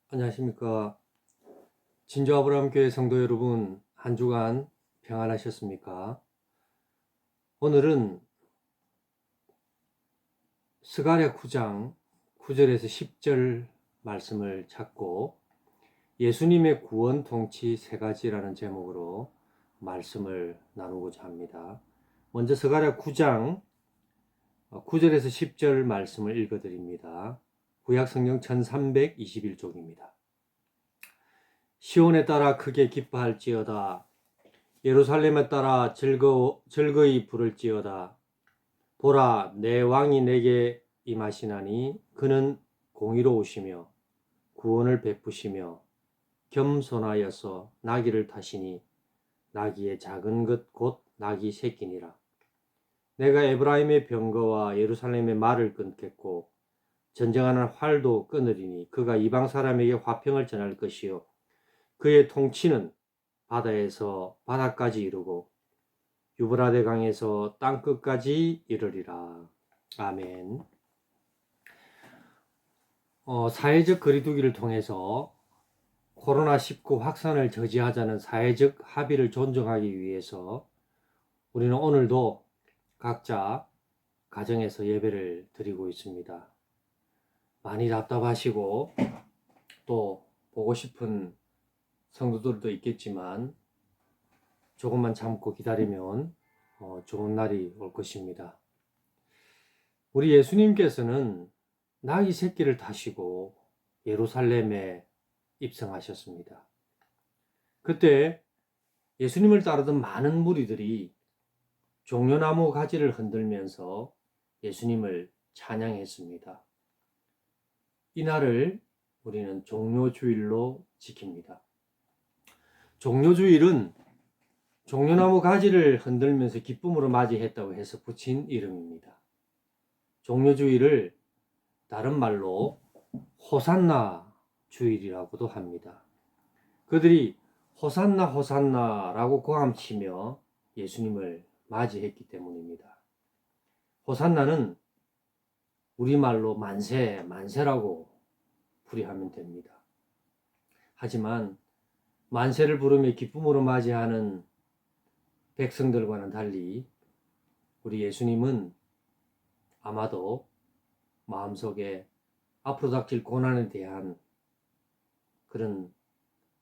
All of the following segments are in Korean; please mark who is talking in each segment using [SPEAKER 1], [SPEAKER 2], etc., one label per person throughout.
[SPEAKER 1] 안녕하십니까. 진주 아브라함 교회 성도 여러분, 한 주간 평안하셨습니까? 오늘은 스가랴 9장 9절에서 10절 말씀을 찾고 예수님의 구원 통치 세 가지라는 제목으로 말씀을 나누고자 합니다. 먼저 스가랴 9장 9절에서 10절 말씀을 읽어드립니다. 구약 성경 1321쪽입니다. 시온에 따라 크게 기뻐할지어다. 예루살렘에 따라 즐거이 부를지어다. 보라, 내 왕이 내게 임하시나니 그는 공의로우시며 구원을 베푸시며 겸손하여서 나귀를 타시니 나귀의 작은 것 곧 나귀 새끼니라. 내가 에브라임의 병거와 예루살렘의 말을 끊겠고 전쟁하는 활도 끊으리니 그가 이방 사람에게 화평을 전할 것이요 그의 통치는 바다에서 바다까지 이르고 유브라데 강에서 땅끝까지 이르리라. 아멘. 사회적 거리두기를 통해서 코로나19 확산을 저지하자는 사회적 합의를 존중하기 위해서 우리는 오늘도 각자 가정에서 예배를 드리고 있습니다. 많이 답답하시고 또 보고 싶은 성도들도 있겠지만 조금만 참고 기다리면 좋은 날이 올 것입니다. 우리 예수님께서는 나귀 새끼를 타시고 예루살렘에 입성하셨습니다. 그때 예수님을 따르던 많은 무리들이 종려나무 가지를 흔들면서 예수님을 찬양했습니다. 이날을 우리는 종려주일로 지킵니다. 종려주일은 종려나무 가지를 흔들면서 기쁨으로 맞이했다고 해서 붙인 이름입니다. 종려주일을 다른 말로 호산나 주일이라고도 합니다. 그들이 호산나 호산나라고 고함치며 예수님을 맞이했기 때문입니다. 호산나는 우리말로 만세, 만세라고 풀이하면 됩니다. 하지만 만세를 부르며 기쁨으로 맞이하는 백성들과는 달리 우리 예수님은 아마도 마음속에 앞으로 닥칠 고난에 대한 그런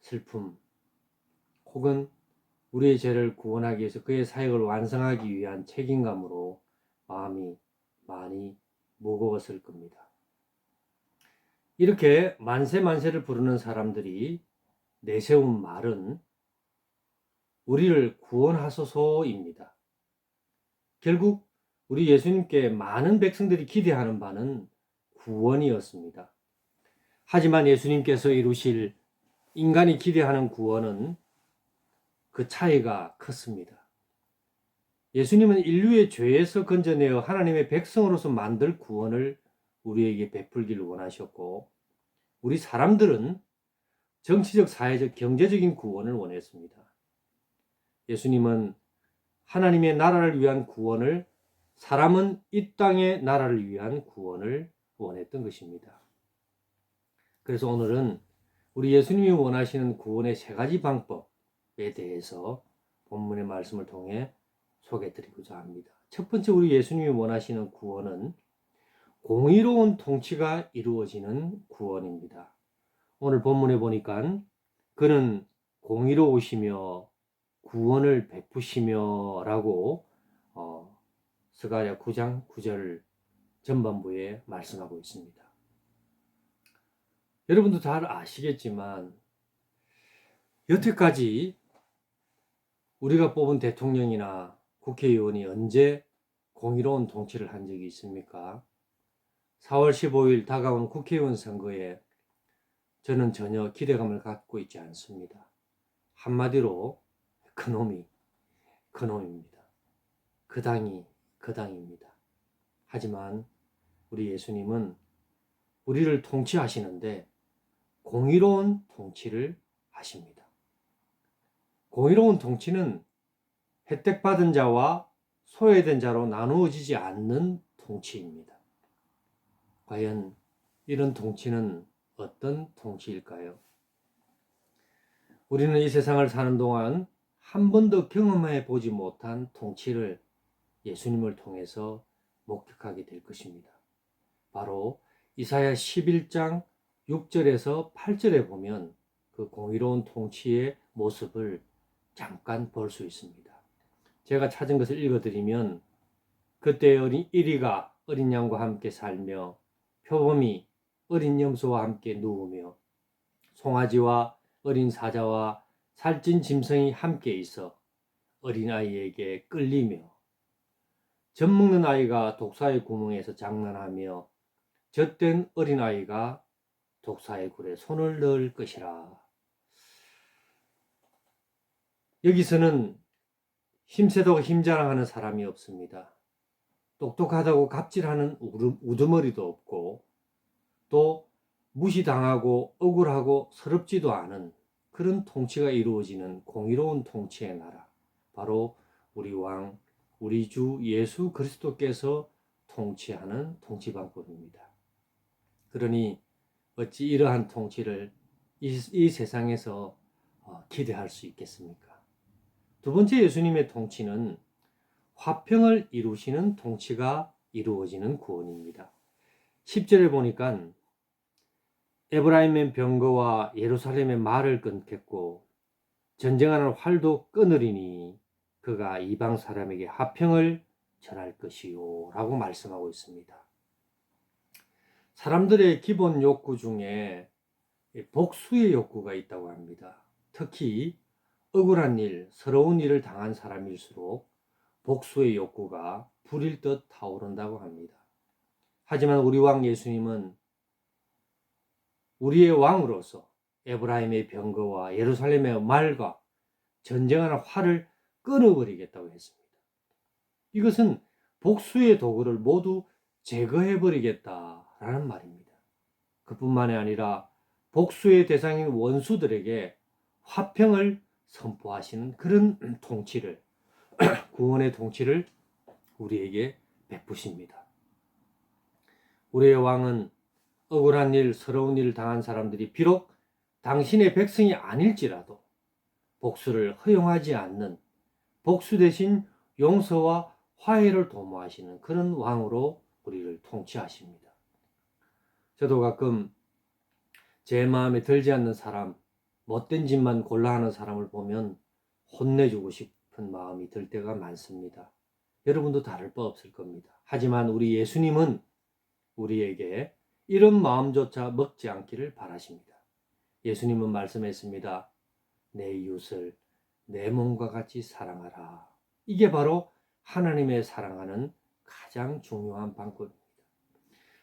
[SPEAKER 1] 슬픔 혹은 우리의 죄를 구원하기 위해서 그의 사역을 완성하기 위한 책임감으로 마음이 많이 무거웠을 겁니다. 이렇게 만세 만세를 부르는 사람들이 내세운 말은 우리를 구원하소서입니다. 결국 우리 예수님께 많은 백성들이 기대하는 바는 구원이었습니다. 하지만 예수님께서 이루실 인간이 기대하는 구원은 그 차이가 컸습니다. 예수님은 인류의 죄에서 건져내어 하나님의 백성으로서 만들 구원을 우리에게 베풀기를 원하셨고 우리 사람들은 정치적, 사회적, 경제적인 구원을 원했습니다. 예수님은 하나님의 나라를 위한 구원을, 사람은 이 땅의 나라를 위한 구원을 원했던 것입니다. 그래서 오늘은 우리 예수님이 원하시는 구원의 세 가지 방법에 대해서 본문의 말씀을 통해 소개해드리고자 합니다. 첫 번째 우리 예수님이 원하시는 구원은 공의로운 통치가 이루어지는 구원입니다. 오늘 본문에 보니까 그는 공의로우시며 구원을 베푸시며 라고 스가랴 9장 9절 전반부에 말씀하고 있습니다. 여러분도 잘 아시겠지만 여태까지 우리가 뽑은 대통령이나 국회의원이 언제 공의로운 통치를 한 적이 있습니까? 4월 15일 다가온 국회의원 선거에 저는 전혀 기대감을 갖고 있지 않습니다. 한마디로 그놈입니다. 그 당입니다. 하지만 우리 예수님은 우리를 통치하시는데 공의로운 통치를 하십니다. 공의로운 통치는 혜택받은 자와 소외된 자로 나누어지지 않는 통치입니다. 과연 이런 통치는 어떤 통치일까요? 우리는 이 세상을 사는 동안 한 번도 경험해 보지 못한 통치를 예수님을 통해서 목격하게 될 것입니다. 바로 이사야 11장 6절에서 8절에 보면 그 공의로운 통치의 모습을 잠깐 볼 수 있습니다. 제가 찾은 것을 읽어드리면, 그때 이리가 어린 양과 함께 살며 표범이 어린 염소와 함께 누우며 송아지와 어린 사자와 살찐 짐승이 함께 있어 어린아이에게 끌리며 젖 먹는 아이가 독사의 구멍에서 장난하며 젖된 어린아이가 독사의 굴에 손을 넣을 것이라. 여기서는 힘세도 힘자랑하는 사람이 없습니다. 똑똑하다고 갑질하는 우두머리도 없고, 또 무시당하고 억울하고 서럽지도 않은 그런 통치가 이루어지는 공의로운 통치의 나라, 바로 우리 왕, 우리 주 예수 그리스도께서 통치하는 통치 방법입니다. 그러니 어찌 이러한 통치를 이 세상에서 기대할 수 있겠습니까? 두 번째, 예수님의 통치는 화평을 이루시는 통치가 이루어지는 구원입니다. 10절에 보니까 에브라임의 병거와 예루살렘의 말을 끊겠고 전쟁하는 활도 끊으리니 그가 이방 사람에게 화평을 전할 것이요 라고 말씀하고 있습니다. 사람들의 기본 욕구 중에 복수의 욕구가 있다고 합니다. 특히 억울한 일, 서러운 일을 당한 사람일수록 복수의 욕구가 불일 듯 타오른다고 합니다. 하지만 우리 왕 예수님은 우리의 왕으로서 에브라임의 병거와 예루살렘의 말과 전쟁하는 활을 끊어버리겠다고 했습니다. 이것은 복수의 도구를 모두 제거해버리겠다라는 말입니다. 그뿐만이 아니라 복수의 대상인 원수들에게 화평을 선포하시는 그런 통치를, 구원의 통치를 우리에게 베푸십니다. 우리의 왕은 억울한 일, 서러운 일을 당한 사람들이 비록 당신의 백성이 아닐지라도 복수를 허용하지 않는, 복수 대신 용서와 화해를 도모하시는 그런 왕으로 우리를 통치하십니다. 저도 가끔 제 마음에 들지 않는 사람, 못된 짓만 골라 하는 사람을 보면 혼내주고 싶은 마음이 들 때가 많습니다. 여러분도 다를 바 없을 겁니다. 하지만 우리 예수님은 우리에게 이런 마음조차 먹지 않기를 바라십니다. 예수님은 말씀했습니다. 내 이웃을 내 몸과 같이 사랑하라. 이게 바로 하나님의 사랑하는 가장 중요한 방법입니다.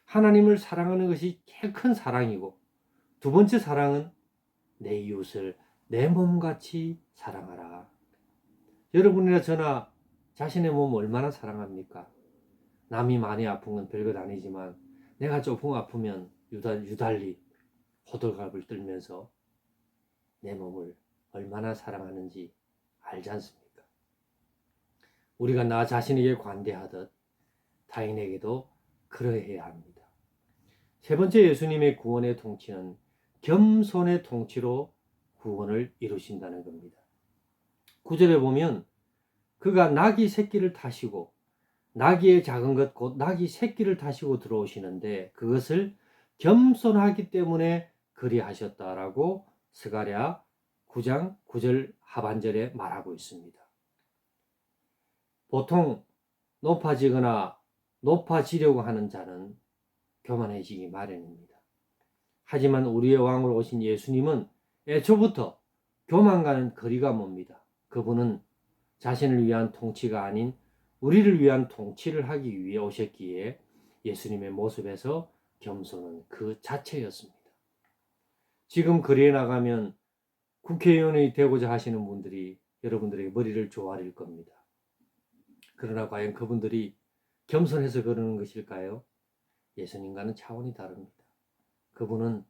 [SPEAKER 1] 하나님을 사랑하는 것이 제일 큰 사랑이고, 두 번째 사랑은 내 이웃을 내 몸같이 사랑하라. 여러분이나 저나 자신의 몸 얼마나 사랑합니까? 남이 많이 아픈 건 별것 아니지만 내가 조금 아프면 유달리 호들갑을 떨면서 내 몸을 얼마나 사랑하는지 알지 않습니까? 우리가 나 자신에게 관대하듯 타인에게도 그러해야 합니다. 세 번째, 예수님의 구원의 통치는 겸손의 통치로 구원을 이루신다는 겁니다. 9절에 보면 그가 나귀 새끼를 타시고, 나귀의 작은 것 곧 나귀 새끼를 타시고 들어오시는데 그것을 겸손하기 때문에 그리하셨다라고 스가랴 9장 9절 하반절에 말하고 있습니다. 보통 높아지거나 높아지려고 하는 자는 교만해지기 마련입니다. 하지만 우리의 왕으로 오신 예수님은 애초부터 교만과는 거리가 멉니다. 그분은 자신을 위한 통치가 아닌 우리를 위한 통치를 하기 위해 오셨기에 예수님의 모습에서 겸손은 그 자체였습니다. 지금 거리에 나가면 국회의원이 되고자 하시는 분들이 여러분들에게 머리를 조아릴 겁니다. 그러나 과연 그분들이 겸손해서 그러는 것일까요? 예수님과는 차원이 다릅니다. 그분은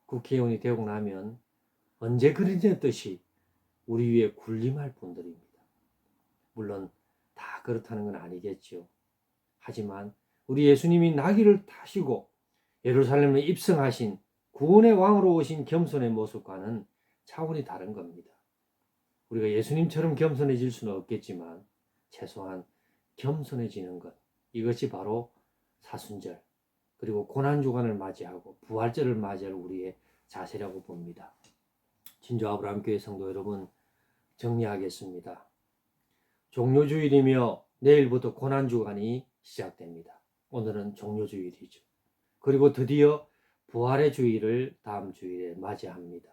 [SPEAKER 1] 국회의원이 되고 나면 언제 그러셨듯이 우리 위에 군림할 분들입니다. 물론 다 그렇다는 건 아니겠죠. 하지만 우리 예수님이 나귀를 타시고 예루살렘에 입성하신 구원의 왕으로 오신 겸손의 모습과는 차원이 다른 겁니다. 우리가 예수님처럼 겸손해질 수는 없겠지만 최소한 겸손해지는 것, 이것이 바로 사순절 그리고 고난주간을 맞이하고 부활절을 맞이할 우리의 자세라고 봅니다. 진주 아브라함교회 성도 여러분, 정리하겠습니다. 종료주일이며 내일부터 고난주간이 시작됩니다. 오늘은 종료주일이죠. 그리고 드디어 부활의 주일을 다음 주일에 맞이합니다.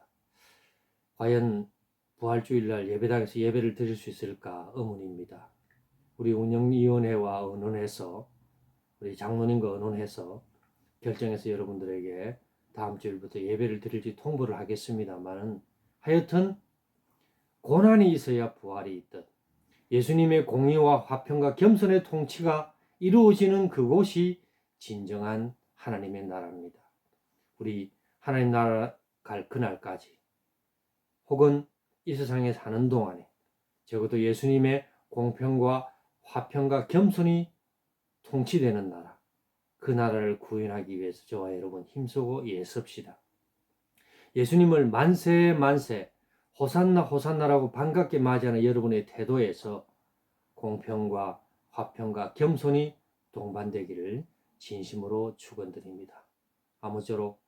[SPEAKER 1] 과연 부활주일날 예배당에서 예배를 드릴 수 있을까 의문입니다. 우리 운영위원회와 의논해서 우리 장로님과 의논해서 결정해서 여러분들에게 다음 주일부터 예배를 드릴지 통보를 하겠습니다만 하여튼 고난이 있어야 부활이 있듯 예수님의 공의와 화평과 겸손의 통치가 이루어지는 그곳이 진정한 하나님의 나라입니다. 우리 하나님 나라 갈 그날까지 혹은 이 세상에 사는 동안에 적어도 예수님의 공평과 화평과 겸손이 통치되는 나라, 그 나라를 구현하기 위해서 저와 여러분 힘쓰고 애씁시다. 예수님을 만세 만세 호산나 호산나라고 반갑게 맞이하는 여러분의 태도에서 공평과 화평과 겸손이 동반되기를 진심으로 축원드립니다. 아무쪼록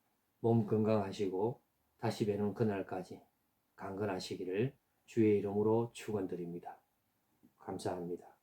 [SPEAKER 1] 몸 건강하시고 다시 뵈는 그날까지 강건하시기를 주의 이름으로 축원드립니다. 감사합니다.